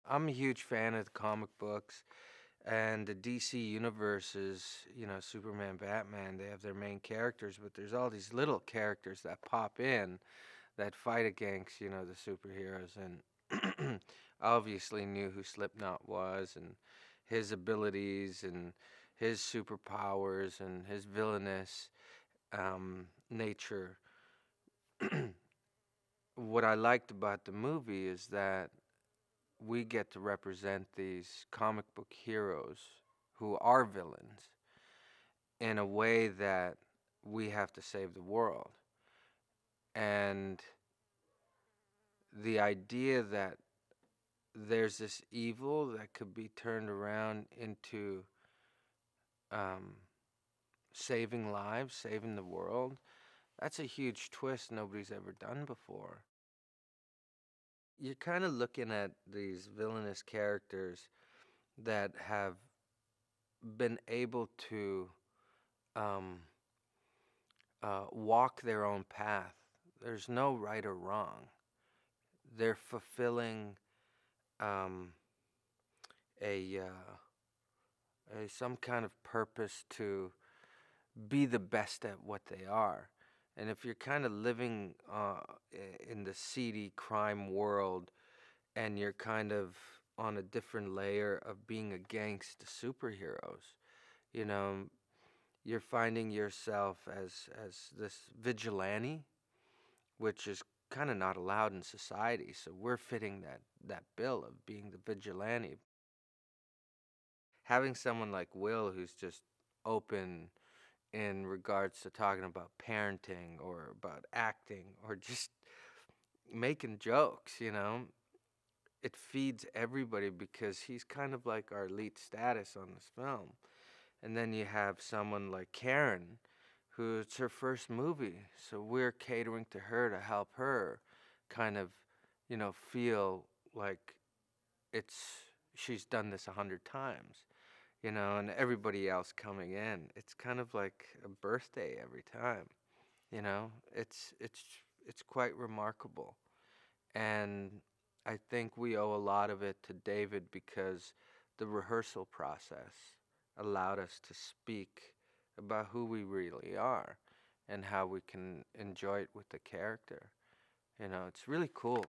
I'm a huge fan of the comic books and the DC universe is, Superman, Batman, they have their main characters, but there's all these little characters that pop in that fight against, the superheroes. And I obviously knew who Slipknot was and his abilities and his superpowers and his villainous nature. What I liked about the movie is that we get to represent these comic book heroes who are villains in a way that we have to save the world. And the idea that there's this evil that could be turned around into um, saving lives, saving the world, that's a huge twist nobody's ever done before. You're kind of looking at these villainous characters that have been able to um, walk their own path. There's no right or wrong. They're fulfilling um, some kind of purpose to be the best at what they are. And if you're kind of living in the seedy crime world and you're kind of on a different layer of being against the superheroes, you know, you're finding yourself as this vigilante, which is kind of not allowed in society. So we're fitting that bill of being the vigilante. Having someone like Will who's just open in regards to talking about parenting or about acting or just making jokes, it feeds everybody because he's kind of like our elite status on this film. And then you have someone like Karen, who it's her first movie, so we're catering to her to help her kind of, feel like it's she's done this 100 times, and everybody else coming in. It's kind of like a birthday every time, you know. It's quite remarkable, and I think we owe a lot of it to David because the rehearsal process allowed us to speak about who we really are and how we can enjoy it with the character. It's really cool.